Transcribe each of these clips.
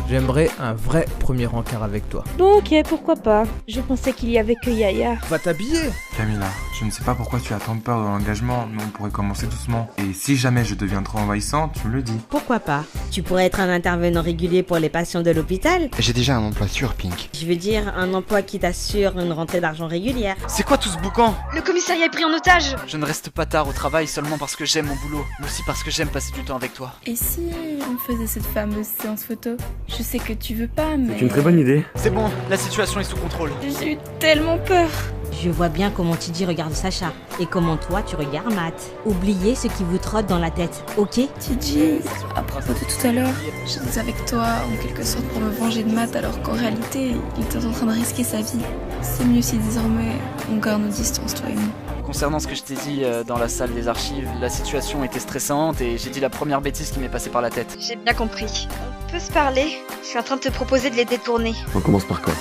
J'aimerais un vrai premier encart avec toi. Bon ok, pourquoi pas. Je pensais qu'il y avait que Yaya. Va t'habiller. Camilla, je ne sais pas pourquoi tu as tant peur de l'engagement, mais on pourrait commencer doucement. Et si jamais je deviens trop envahissant, tu me le dis. Pourquoi pas? Tu pourrais être un intervenant régulier pour les patients de l'hôpital. J'ai déjà un emploi sûr, Pink. Je veux dire, un emploi qui t'assure une rentrée d'argent régulière. C'est quoi tout ce boucan? Le commissariat est pris en otage. Je ne reste pas tard au travail seulement parce que j'aime mon boulot, mais aussi parce que j'aime passer du temps avec toi. Et si on faisait cette fameuse séance photo? Je sais que tu veux pas, mais... C'est une très bonne idée. C'est bon, la situation est sous contrôle. J'ai eu tellement peur. Je vois bien comment Tiji regarde Sacha et comment toi tu regardes Matt. Oubliez ce qui vous trotte dans la tête, ok? Tiji, à propos de tout à l'heure, j'étais avec toi en quelque sorte pour me venger de Matt alors qu'en réalité, il était en train de risquer sa vie. C'est mieux si désormais on garde nos distances, toi et moi. Concernant ce que je t'ai dit dans la salle des archives, la situation était stressante et j'ai dit la première bêtise qui m'est passée par la tête. J'ai bien compris. On peut se parler? Je suis en train de te proposer de les détourner. On commence par quoi,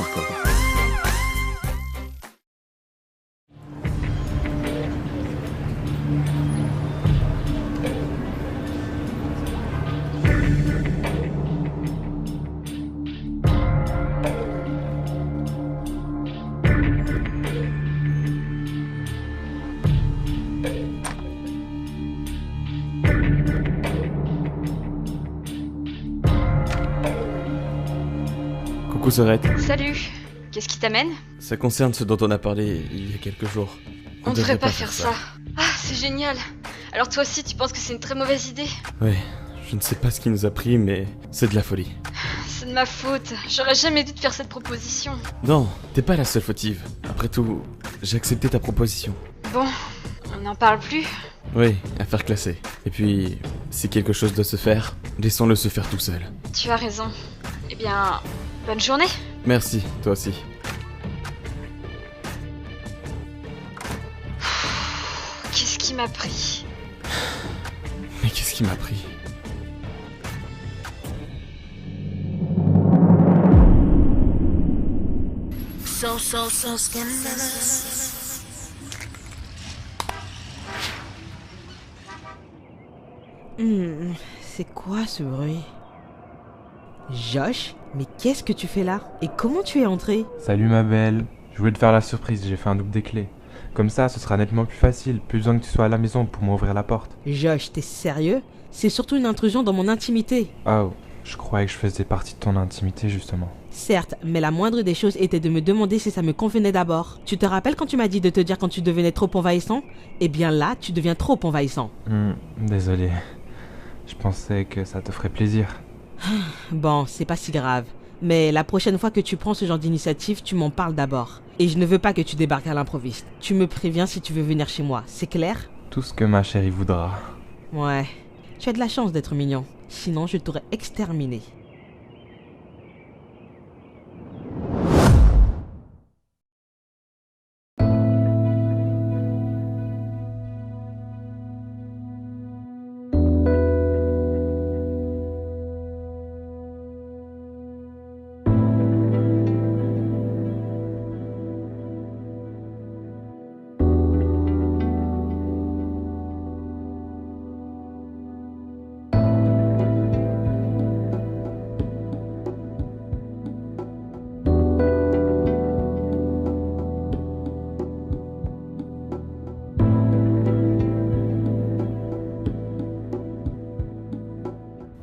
Coucou Sorette. Salut. Qu'est-ce qui t'amène? Ça concerne ce dont on a parlé il y a quelques jours. On devrait pas faire ça. Ah, c'est génial. Alors toi aussi, tu penses que c'est une très mauvaise idée? Ouais, je ne sais pas ce qui nous a pris, mais c'est de la folie. C'est de ma faute. J'aurais jamais dû te faire cette proposition. Non, t'es pas la seule fautive. Après tout, j'ai accepté ta proposition. Bon, on n'en parle plus. Oui, affaire classée. Et puis, si quelque chose doit se faire, laissons-le se faire tout seul. Tu as raison. Eh bien, bonne journée. Merci, toi aussi. Qu'est-ce qui m'a pris? Mais qu'est-ce qui m'a pris? C'est quoi ce bruit? Josh, mais qu'est-ce que tu fais là? Et comment tu es entré? Salut ma belle. Je voulais te faire la surprise, j'ai fait un double des clés. Comme ça, ce sera nettement plus facile. Plus besoin que tu sois à la maison pour m'ouvrir la porte. Josh, t'es sérieux? C'est surtout une intrusion dans mon intimité. Oh, je croyais que je faisais partie de ton intimité justement. Certes, mais la moindre des choses était de me demander si ça me convenait d'abord. Tu te rappelles quand tu m'as dit de te dire quand tu devenais trop envahissant? Eh bien là, tu deviens trop envahissant. Désolé. Je pensais que ça te ferait plaisir. Bon, c'est pas si grave. Mais la prochaine fois que tu prends ce genre d'initiative, tu m'en parles d'abord. Et je ne veux pas que tu débarques à l'improviste. Tu me préviens si tu veux venir chez moi, c'est clair? Tout ce que ma chérie voudra. Ouais, tu as de la chance d'être mignon. Sinon, je t'aurais exterminé.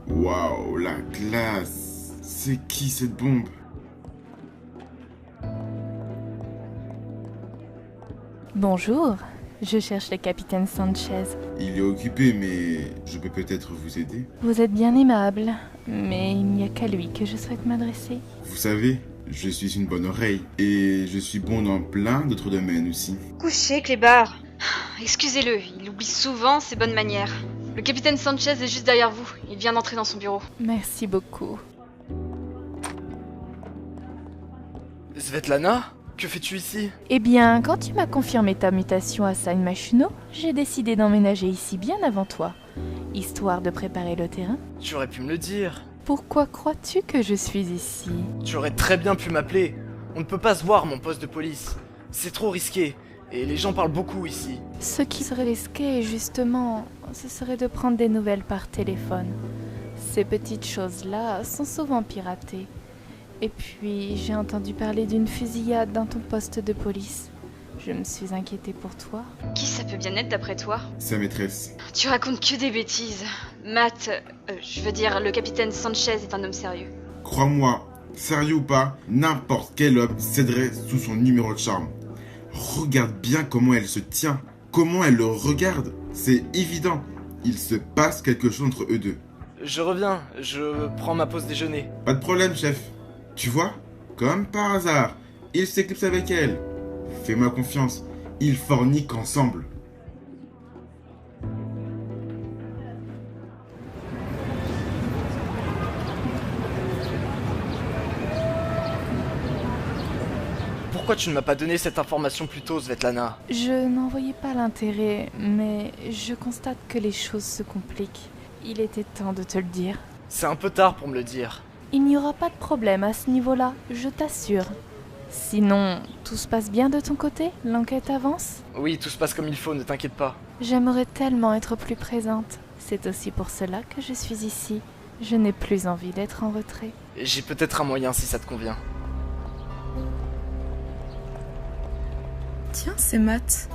Waouh, la classe! C'est qui cette bombe? Bonjour, je cherche le capitaine Sanchez. Il est occupé, mais je peux peut-être vous aider. Vous êtes bien aimable, mais il n'y a qu'à lui que je souhaite m'adresser. Vous savez, je suis une bonne oreille, et je suis bon dans plein d'autres domaines aussi. Couché, clébard. Excusez-le, il oublie souvent ses bonnes manières. Le capitaine Sanchez est juste derrière vous. Il vient d'entrer dans son bureau. Merci beaucoup. Svetlana? Que fais-tu ici? Eh bien, quand tu m'as confirmé ta mutation à Saint Machuno, j'ai décidé d'emménager ici bien avant toi, histoire de préparer le terrain. Tu aurais pu me le dire. Pourquoi crois-tu que je suis ici? Tu aurais très bien pu m'appeler. On ne peut pas se voir, mon poste de police. C'est trop risqué. Et les gens parlent beaucoup ici. Ce qui serait risqué, justement, ce serait de prendre des nouvelles par téléphone. Ces petites choses-là sont souvent piratées. Et puis, j'ai entendu parler d'une fusillade dans ton poste de police. Je me suis inquiétée pour toi. Qui ça peut bien être d'après toi? Sa maîtresse. Tu racontes que des bêtises. Matt, je veux dire, le capitaine Sanchez est un homme sérieux. Crois-moi, sérieux ou pas, n'importe quel homme céderait sous son numéro de charme. Regarde bien comment elle se tient, comment elle le regarde. C'est évident, il se passe quelque chose entre eux deux. Je reviens, je prends ma pause déjeuner. Pas de problème, chef. Tu vois, comme par hasard, il s'éclipse avec elle. Fais-moi confiance, ils forniquent ensemble. Pourquoi tu ne m'as pas donné cette information plus tôt, Svetlana? Je n'en voyais pas l'intérêt, mais je constate que les choses se compliquent. Il était temps de te le dire. C'est un peu tard pour me le dire. Il n'y aura pas de problème à ce niveau-là, je t'assure. Sinon, tout se passe bien de ton côté? L'enquête avance? Oui, tout se passe comme il faut, ne t'inquiète pas. J'aimerais tellement être plus présente. C'est aussi pour cela que je suis ici. Je n'ai plus envie d'être en retrait. J'ai peut-être un moyen si ça te convient. Tiens, c'est Matt.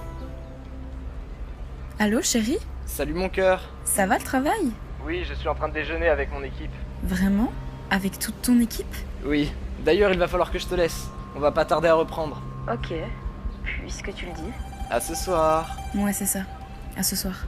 Allô, chérie? Salut mon cœur. Ça va le travail? Oui, je suis en train de déjeuner avec mon équipe. Vraiment? Avec toute ton équipe? Oui. D'ailleurs, il va falloir que je te laisse. On va pas tarder à reprendre. Ok, puisque tu le dis. À ce soir. Ouais, c'est ça. À ce soir.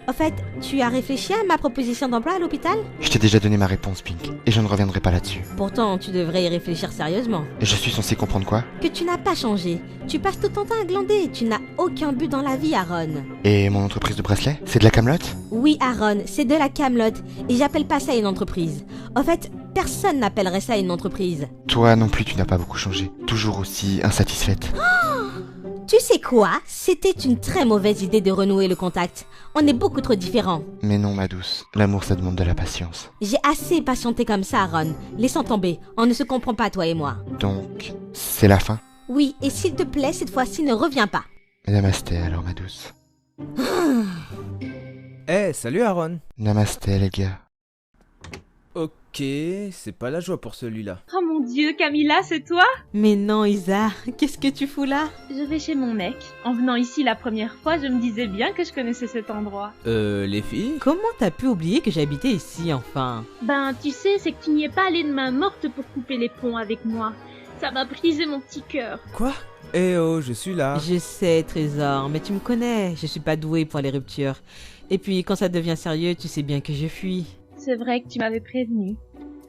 Au fait, tu as réfléchi à ma proposition d'emploi à l'hôpital? Je t'ai déjà donné ma réponse, Pink, et je ne reviendrai pas là-dessus. Pourtant, tu devrais y réfléchir sérieusement. Et je suis censé comprendre quoi? Que tu n'as pas changé. Tu passes tout ton temps à glander. Tu n'as aucun but dans la vie, Aaron. Et mon entreprise de bracelets? C'est de la camelote? Oui, Aaron, c'est de la camelote. Et j'appelle pas ça une entreprise. En fait, personne n'appellerait ça une entreprise. Toi non plus, tu n'as pas beaucoup changé. Toujours aussi insatisfaite. Tu sais quoi? C'était une très mauvaise idée de renouer le contact. On est beaucoup trop différents. Mais non, ma douce. L'amour, ça demande de la patience. J'ai assez patienté comme ça, Aaron. Laissons tomber. On ne se comprend pas, toi et moi. Donc, c'est la fin? Oui, et s'il te plaît, cette fois-ci, ne reviens pas. Namasté alors, ma douce. Eh, salut Aaron. Namasté, les gars. Ok, c'est pas la joie pour celui-là. Oh mon dieu, Camilla, c'est toi? Mais non, Isa, qu'est-ce que tu fous là? Je vais chez mon mec. En venant ici la première fois, je me disais bien que je connaissais cet endroit. Les filles? Comment t'as pu oublier que j'habitais ici, enfin? Ben, tu sais, c'est que tu n'y es pas allé de main morte pour couper les ponts avec moi. Ça m'a brisé mon petit cœur. Quoi? Eh oh, je suis là. Je sais, Trésor, mais tu me connais, je suis pas douée pour les ruptures. Et puis, quand ça devient sérieux, tu sais bien que je fuis. C'est vrai que tu m'avais prévenu.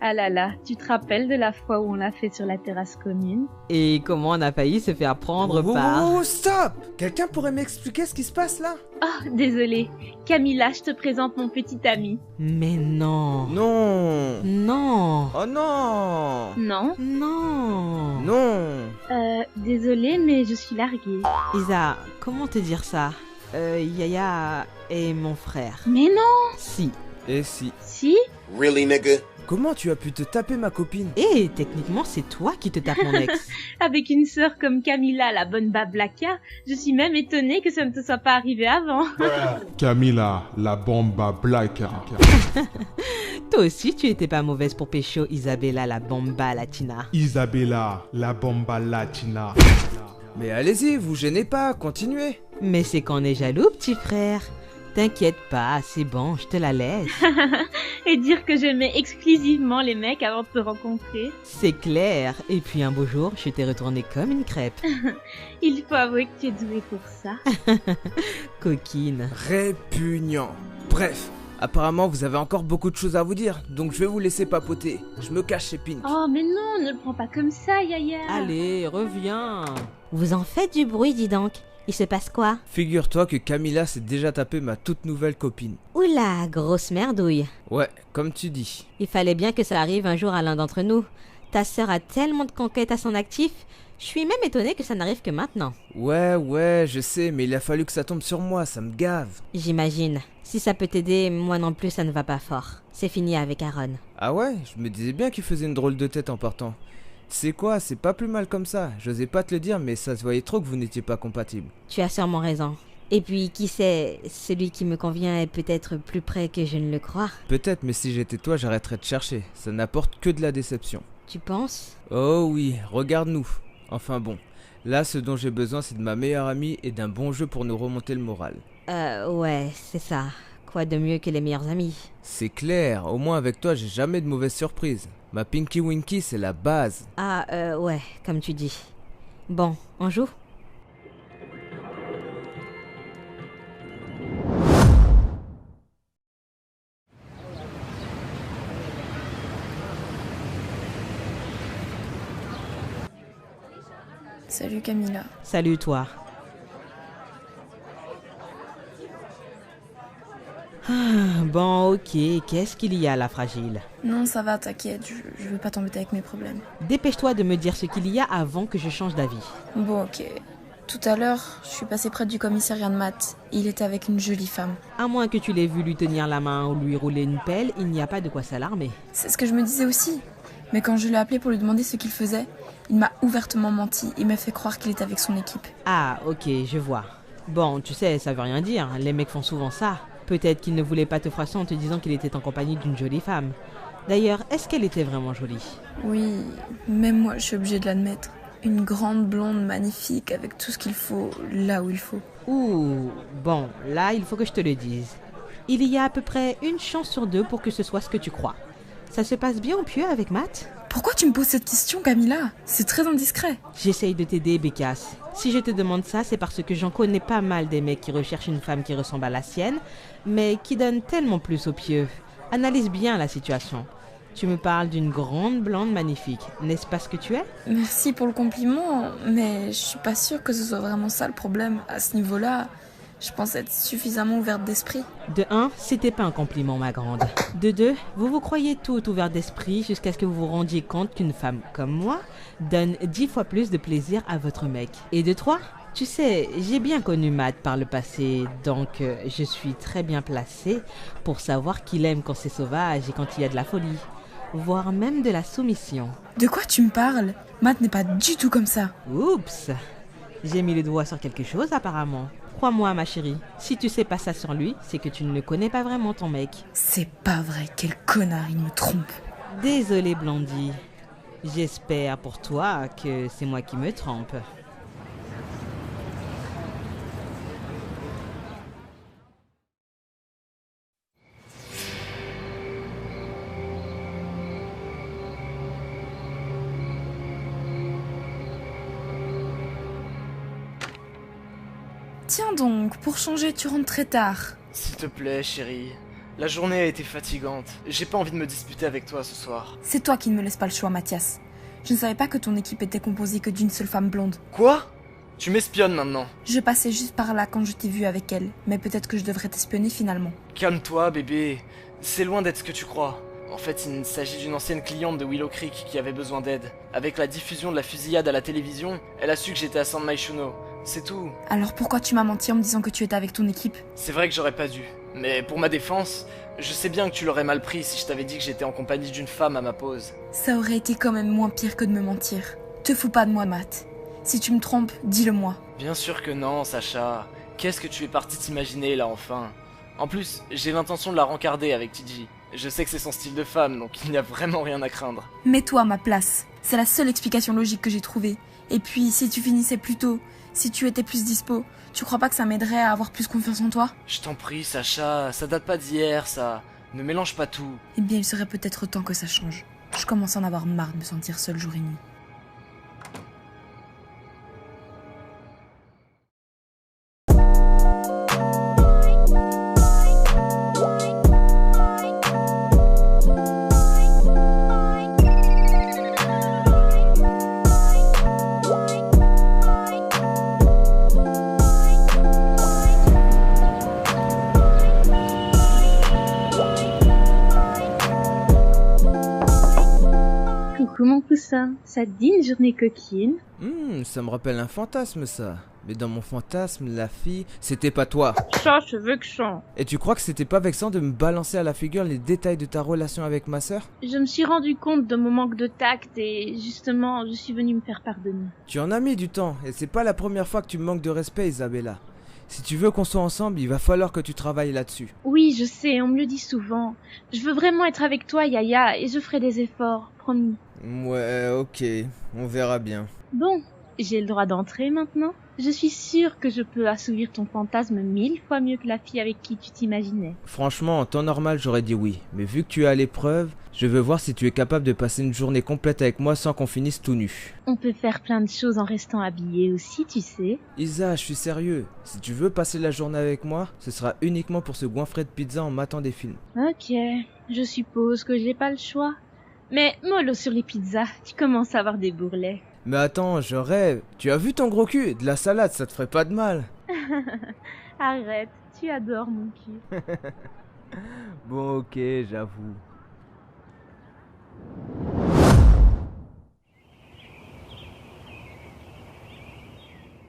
Ah là là, tu te rappelles de la fois où on l'a fait sur la terrasse commune? Et comment on a failli se faire prendre par... Oh, stop! Quelqu'un pourrait m'expliquer ce qui se passe là? Oh, désolée. Camilla, je te présente mon petit ami. Mais non. Non. Non. Oh non. Non? Non. Non. Désolée, mais je suis larguée. Isa, comment te dire ça? Yaya est mon frère. Mais non! Si. Et si? Si? Really, nigga? Comment tu as pu te taper ma copine? Et techniquement, c'est toi qui te tapes mon ex. Avec une sœur comme Camilla, la bonne Bablaka, je suis même étonnée que ça ne te soit pas arrivé avant. Camilla, la bomba blacka. Toi aussi, tu étais pas mauvaise pour pécho Isabella, la bomba latina. Isabella, la bomba latina. Mais allez-y, vous gênez pas, continuez. Mais c'est qu'on est jaloux, petit frère. T'inquiète pas, c'est bon, je te la laisse. Et dire que j'aimais exclusivement les mecs avant de te rencontrer. C'est clair. Et puis un beau jour, je t'ai retourné comme une crêpe. Il faut avouer que tu es douée pour ça. Coquine. Répugnant. Bref, apparemment vous avez encore beaucoup de choses à vous dire, donc je vais vous laisser papoter. Je me cache chez Pink. Oh mais non, ne le prends pas comme ça, Yaya. Allez, reviens. Vous en faites du bruit, dis donc. Il se passe quoi? Figure-toi que Camilla s'est déjà tapé ma toute nouvelle copine. Oula, grosse merdouille. Ouais, comme tu dis. Il fallait bien que ça arrive un jour à l'un d'entre nous. Ta sœur a tellement de conquêtes à son actif. Je suis même étonnée que ça n'arrive que maintenant. Ouais, je sais, mais il a fallu que ça tombe sur moi, ça me gave. J'imagine. Si ça peut t'aider, moi non plus ça ne va pas fort. C'est fini avec Aaron. Ah ouais, je me disais bien qu'il faisait une drôle de tête en partant. Tu sais quoi, c'est pas plus mal comme ça. J'osais pas te le dire, mais ça se voyait trop que vous n'étiez pas compatibles. Tu as sûrement raison. Et puis, qui sait, celui qui me convient est peut-être plus près que je ne le crois. Peut-être, mais si j'étais toi, j'arrêterais de chercher. Ça n'apporte que de la déception. Tu penses? Oh oui, regarde-nous. Enfin bon, là, ce dont j'ai besoin, c'est de ma meilleure amie et d'un bon jeu pour nous remonter le moral. Ouais, c'est ça. Quoi de mieux que les meilleurs amis? C'est clair, au moins avec toi, j'ai jamais de mauvaises surprises. Ma Pinky Winky, c'est la base. Ouais, comme tu dis. Bon, on joue? Salut Camilla. Salut toi. Bon, ok, qu'est-ce qu'il y a là, fragile? Non, ça va, t'inquiète, je veux pas t'embêter avec mes problèmes. Dépêche-toi de me dire ce qu'il y a avant que je change d'avis. Bon, ok. Tout à l'heure, je suis passée près du commissariat de maths. Il était avec une jolie femme. À moins que tu l'aies vu lui tenir la main ou lui rouler une pelle, il n'y a pas de quoi s'alarmer. C'est ce que je me disais aussi. Mais quand je l'ai appelé pour lui demander ce qu'il faisait, il m'a ouvertement menti et m'a fait croire qu'il était avec son équipe. Ah, ok, je vois. Bon, tu sais, ça veut rien dire. Les mecs font souvent ça. Peut-être qu'il ne voulait pas te froisser en te disant qu'il était en compagnie d'une jolie femme. D'ailleurs, est-ce qu'elle était vraiment jolie? Oui, même moi, je suis obligée de l'admettre. Une grande blonde magnifique avec tout ce qu'il faut, là où il faut. Ouh, bon, là, il faut que je te le dise. Il y a à peu près 1 chance sur 2 pour que ce soit ce que tu crois. Ça se passe bien au pieu avec Matt? Pourquoi tu me poses cette question, Camilla? C'est très indiscret. J'essaye de t'aider, Bécasse. Si je te demande ça, c'est parce que j'en connais pas mal des mecs qui recherchent une femme qui ressemble à la sienne, mais qui donne tellement plus au pieu. Analyse bien la situation. Tu me parles d'une grande blonde magnifique, n'est-ce pas ce que tu es? Merci pour le compliment, mais je suis pas sûre que ce soit vraiment ça le problème. À ce niveau-là, je pense être suffisamment ouverte d'esprit. De 1, c'était pas un compliment, ma grande. De 2, vous vous croyez tout ouvert d'esprit jusqu'à ce que vous vous rendiez compte qu'une femme comme moi donne 10 fois plus de plaisir à votre mec. Et de 3, tu sais, j'ai bien connu Matt par le passé, donc je suis très bien placée pour savoir qu'il aime quand c'est sauvage et quand il y a de la folie, voire même de la soumission. De quoi tu me parles? Matt n'est pas du tout comme ça. Oups, j'ai mis le doigt sur quelque chose apparemment. Crois-moi, ma chérie, si tu sais pas ça sur lui, c'est que tu ne le connais pas vraiment, ton mec. C'est pas vrai, quel connard, il me trompe. Désolée, Blondie. J'espère pour toi que c'est moi qui me trompe. Tiens donc, pour changer, tu rentres très tard. S'il te plaît, chérie. La journée a été fatigante. J'ai pas envie de me disputer avec toi ce soir. C'est toi qui ne me laisses pas le choix, Mathias. Je ne savais pas que ton équipe était composée que d'une seule femme blonde. Quoi? Tu m'espionnes maintenant? Je passais juste par là quand je t'ai vu avec elle, mais peut-être que je devrais t'espionner finalement. Calme-toi, bébé. C'est loin d'être ce que tu crois. En fait, il s'agit d'une ancienne cliente de Willow Creek qui avait besoin d'aide. Avec la diffusion de la fusillade à la télévision, elle a su que j'étais à San Myshuno. C'est tout. Alors pourquoi tu m'as menti en me disant que tu étais avec ton équipe? C'est vrai que j'aurais pas dû. Mais pour ma défense, je sais bien que tu l'aurais mal pris si je t'avais dit que j'étais en compagnie d'une femme à ma pause. Ça aurait été quand même moins pire que de me mentir. Te fous pas de moi, Matt. Si tu me trompes, dis-le-moi. Bien sûr que non, Sacha. Qu'est-ce que tu es parti t'imaginer là enfin? En plus, j'ai l'intention de la rencarder avec TJ. Je sais que c'est son style de femme, donc il n'y a vraiment rien à craindre. Mets-toi à ma place. C'est la seule explication logique que j'ai trouvée. Et puis, si tu finissais plus tôt, si tu étais plus dispo, tu crois pas que ça m'aiderait à avoir plus confiance en toi? Je t'en prie, Sacha, ça date pas d'hier, ça. Ne mélange pas tout. Eh bien, il serait peut-être temps que ça change. Je commence à en avoir marre de me sentir seule jour et nuit. Coucou mon poussin, ça te dit une journée coquine? Ça me rappelle un fantasme ça. Mais dans mon fantasme, la fille, c'était pas toi. Ça, je veux que ça. Et tu crois que c'était pas vexant de me balancer à la figure les détails de ta relation avec ma sœur? Je me suis rendu compte de mon manque de tact et justement, je suis venue me faire pardonner. Tu en as mis du temps, et c'est pas la première fois que tu me manques de respect, Isabella. Si tu veux qu'on soit ensemble, il va falloir que tu travailles là-dessus. Oui, je sais, on me le dit souvent. Je veux vraiment être avec toi, Yaya, et je ferai des efforts, promis. Ouais, ok, on verra bien. Bon, j'ai le droit d'entrer maintenant. Je suis sûre que je peux assouvir ton fantasme 1000 fois mieux que la fille avec qui tu t'imaginais. Franchement, en temps normal, j'aurais dit oui. Mais vu que tu es à l'épreuve, je veux voir si tu es capable de passer une journée complète avec moi sans qu'on finisse tout nu. On peut faire plein de choses en restant habillé aussi, tu sais. Isa, je suis sérieux. Si tu veux passer la journée avec moi, ce sera uniquement pour se goinfrer de pizza en matant des films. Ok, je suppose que j'ai pas le choix. Mais mollo sur les pizzas, tu commences à avoir des bourrelets. Mais attends, je rêve. Tu as vu ton gros cul? De la salade, ça te ferait pas de mal. Arrête, tu adores mon cul. Bon, ok, j'avoue.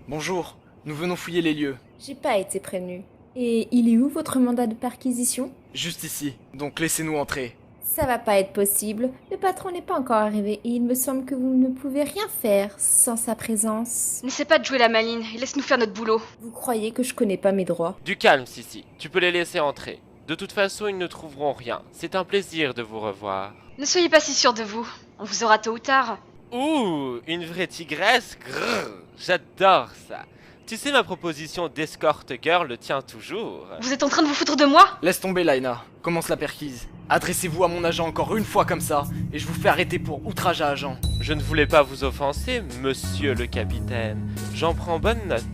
Bonjour, nous venons fouiller les lieux. J'ai pas été prévenue. Et il est où votre mandat de perquisition? Juste ici, donc laissez-nous entrer. Ça va pas être possible. Le patron n'est pas encore arrivé et il me semble que vous ne pouvez rien faire sans sa présence. N'essaie pas de jouer la maline et laisse-nous faire notre boulot. Vous croyez que je connais pas mes droits? Du calme, Sissi. Tu peux les laisser entrer. De toute façon, ils ne trouveront rien. C'est un plaisir de vous revoir. Ne soyez pas si sûr de vous. On vous aura tôt ou tard. Ouh, une vraie tigresse. Grrr, j'adore ça. Tu sais, ma proposition d'escort girl tient toujours. Vous êtes en train de vous foutre de moi? Laisse tomber, Laina. Commence la perquise. Adressez-vous à mon agent encore une fois comme ça, et je vous fais arrêter pour outrage à agent. Je ne voulais pas vous offenser, monsieur le capitaine. J'en prends bonne note.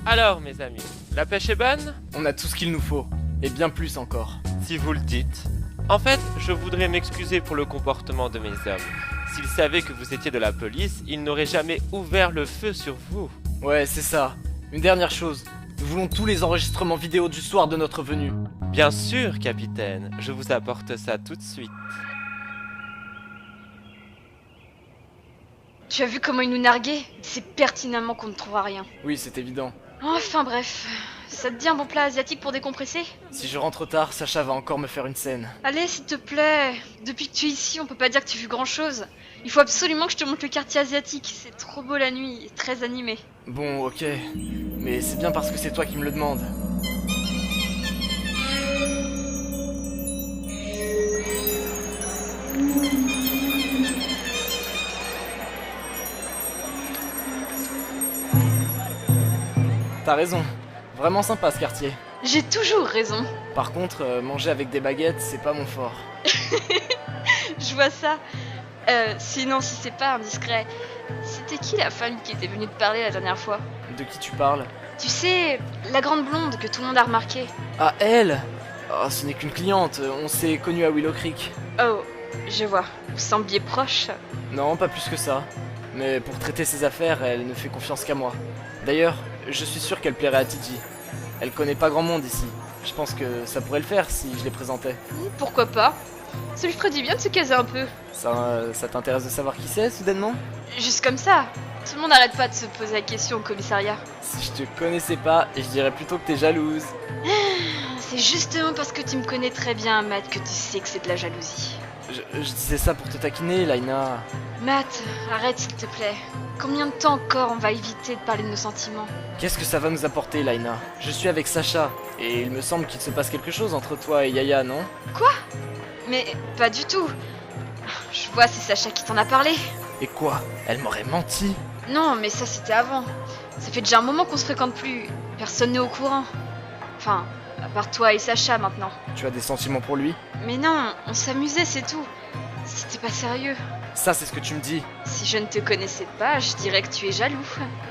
Alors, mes amis, la pêche est bonne? On a tout ce qu'il nous faut, et bien plus encore. Si vous le dites. En fait, je voudrais m'excuser pour le comportement de mes hommes. S'ils savaient que vous étiez de la police, ils n'auraient jamais ouvert le feu sur vous. Ouais, c'est ça. Une dernière chose. Nous voulons tous les enregistrements vidéo du soir de notre venue. Bien sûr, capitaine. Je vous apporte ça tout de suite. Tu as vu comment ils nous narguaient? C'est pertinemment qu'on ne trouvera rien. Oui, c'est évident. Enfin bref, ça te dit un bon plat asiatique pour décompresser? Si je rentre tard, Sacha va encore me faire une scène. Allez, s'il te plaît. Depuis que tu es ici, on peut pas dire que tu as vu grand chose. Il faut absolument que je te montre le quartier asiatique. C'est trop beau la nuit, et très animé. Bon, ok. Mais c'est bien parce que c'est toi qui me le demandes. T'as raison. Vraiment sympa ce quartier. J'ai toujours raison. Par contre, manger avec des baguettes, c'est pas mon fort. Je vois ça. Sinon, si c'est pas indiscret, c'était qui la femme qui était venue te parler la dernière fois? De qui tu parles? Tu sais, la grande blonde que tout le monde a remarqué. Ah, elle? Oh, ce n'est qu'une cliente. On s'est connus à Willow Creek. Oh, je vois. Vous sembliez proche. Non, pas plus que ça. Mais pour traiter ses affaires, elle ne fait confiance qu'à moi. D'ailleurs, je suis sûr qu'elle plairait à Titi. Elle connaît pas grand monde ici. Je pense que ça pourrait le faire si je les présentais. Pourquoi pas? Ça lui ferait du bien de se caser un peu. Ça t'intéresse de savoir qui c'est, soudainement? Juste comme ça. Tout le monde n'arrête pas de se poser la question au commissariat. Si je te connaissais pas, je dirais plutôt que t'es jalouse. C'est justement parce que tu me connais très bien, Matt, que tu sais que c'est de la jalousie. Je disais ça pour te taquiner, Laina. Matt, arrête s'il te plaît. Combien de temps encore on va éviter de parler de nos sentiments? Qu'est-ce que ça va nous apporter, Laina? Je suis avec Sacha, et il me semble qu'il se passe quelque chose entre toi et Yaya, non? Quoi? Mais pas du tout. Je vois, c'est Sacha qui t'en a parlé. Et quoi? Elle m'aurait menti? Non, mais ça c'était avant. Ça fait déjà un moment qu'on se fréquente plus. Personne n'est au courant. Enfin, à part toi et Sacha maintenant. Tu as des sentiments pour lui? Mais non, on s'amusait, c'est tout. C'était pas sérieux. Ça, c'est ce que tu me dis. Si je ne te connaissais pas, je dirais que tu es jaloux.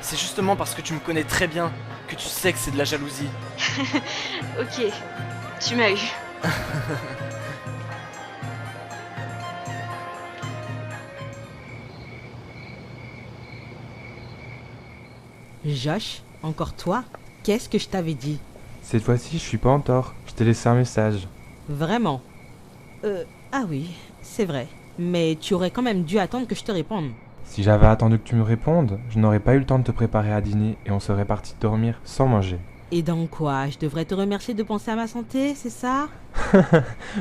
C'est justement parce que tu me connais très bien que tu sais que c'est de la jalousie. Ok, tu m'as eu. Josh, encore toi? Qu'est-ce que je t'avais dit? Cette fois-ci, je suis pas en tort. Je t'ai laissé un message. Vraiment? Ah oui, c'est vrai. Mais tu aurais quand même dû attendre que je te réponde. Si j'avais attendu que tu me répondes, je n'aurais pas eu le temps de te préparer à dîner et on serait parti dormir sans manger. Et donc quoi? Je devrais te remercier de penser à ma santé, c'est ça?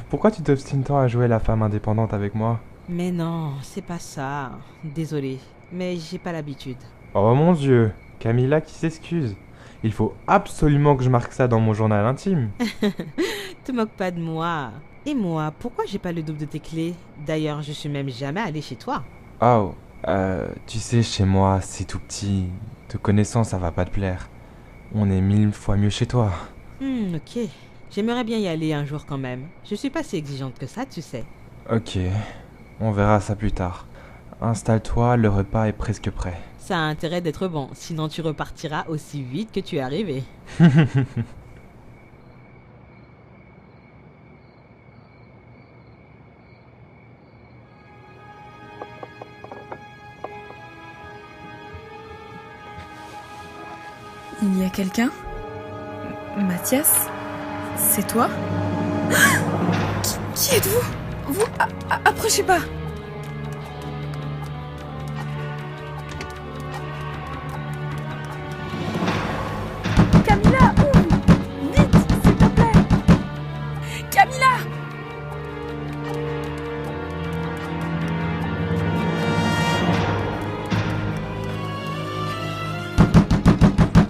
Pourquoi tu t'obstines tant à jouer la femme indépendante avec moi? Mais non, c'est pas ça. Désolé, mais j'ai pas l'habitude. Oh mon Dieu, Camilla qui s'excuse. Il faut absolument que je marque ça dans mon journal intime. Te moque pas de moi. Et moi, pourquoi j'ai pas le double de tes clés? D'ailleurs, je suis même jamais allée chez toi. Oh, tu sais, chez moi, c'est tout petit. Te connaissant, ça va pas te plaire. On est 1000 fois mieux chez toi. Ok. J'aimerais bien y aller un jour quand même. Je suis pas si exigeante que ça, tu sais. Ok, on verra ça plus tard. Installe-toi, le repas est presque prêt. Ça a intérêt d'être bon, sinon tu repartiras aussi vite que tu es arrivé. Il y a quelqu'un? Mathias? C'est toi? Qui êtes-vous? Vous, approchez pas! Camilla, ouvre! Vite, s'il te plaît! Camilla!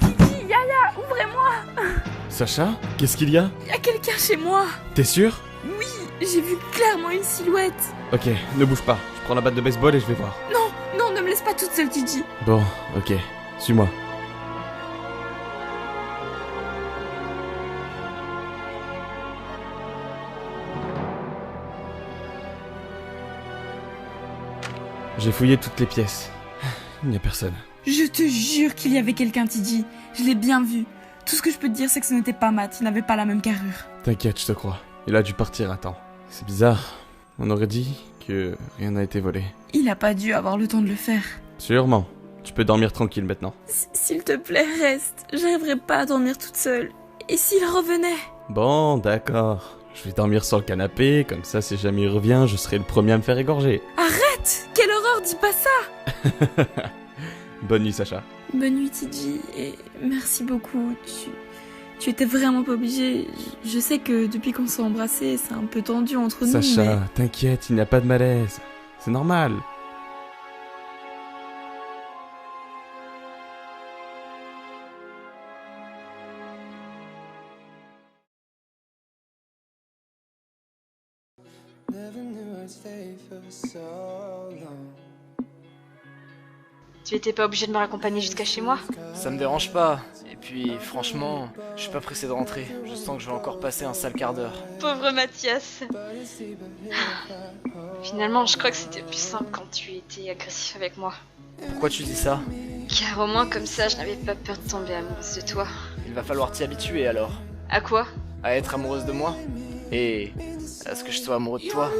Titi, Yaya, ouvrez-moi! Sacha, qu'est-ce qu'il y a? Il y a quelqu'un chez moi! T'es sûr? Oui, j'ai vu clairement une silhouette! Ok, ne bouge pas. Je prends la batte de baseball et je vais voir. Non, non, ne me laisse pas toute seule, Titi! Bon, ok. Suis-moi. J'ai fouillé toutes les pièces. Il n'y a personne. Je te jure qu'il y avait quelqu'un, Titi. Je l'ai bien vu. Tout ce que je peux te dire, c'est que ce n'était pas Matt. Il n'avait pas la même carrure. T'inquiète, je te crois. Il a dû partir à temps. C'est bizarre. On aurait dit que rien n'a été volé. Il n'a pas dû avoir le temps de le faire. Sûrement. Tu peux dormir tranquille maintenant. S'il te plaît, reste. J'arriverai pas à dormir toute seule. Et s'il revenait? Bon, d'accord. Je vais dormir sur le canapé, comme ça, si jamais il revient, je serai le premier à me faire égorger. Arrête! Quelle horreur, dis pas ça! Bonne nuit, Sacha. Bonne nuit, Tiji, et merci beaucoup. Tu étais vraiment pas obligé. Je sais que depuis qu'on s'est embrassés, c'est un peu tendu entre nous, Sacha, mais... t'inquiète, il n'y a pas de malaise. C'est normal. Tu étais pas obligé de me raccompagner jusqu'à chez moi? Ça me dérange pas. Et puis, franchement, je suis pas pressé de rentrer. Je sens que je vais encore passer un sale quart d'heure. Pauvre Mathias. Finalement, je crois que c'était plus simple quand tu étais agressif avec moi. Pourquoi tu dis ça? Car au moins comme ça, je n'avais pas peur de tomber amoureuse de toi. Il va falloir t'y habituer alors. À quoi? À être amoureuse de moi? Et à ce que je sois amoureux de toi?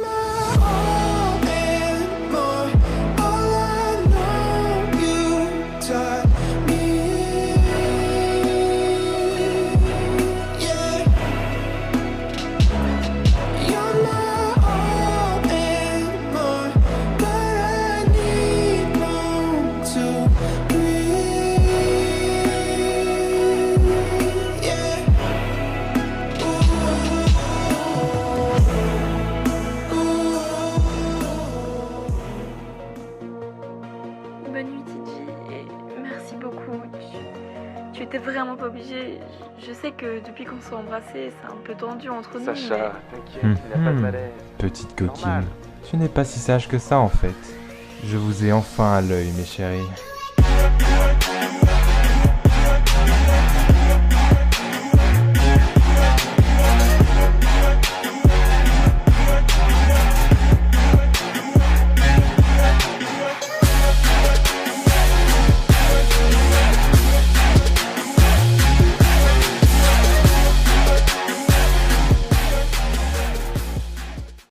Tu étais vraiment pas obligé. Je sais que depuis qu'on s'est embrassés, c'est un peu tendu entre nous, Sacha, t'inquiète, il n'y a pas de malaise. Petite coquine, tu n'es pas si sage que ça en fait. Je vous ai enfin à l'œil, mes chéris.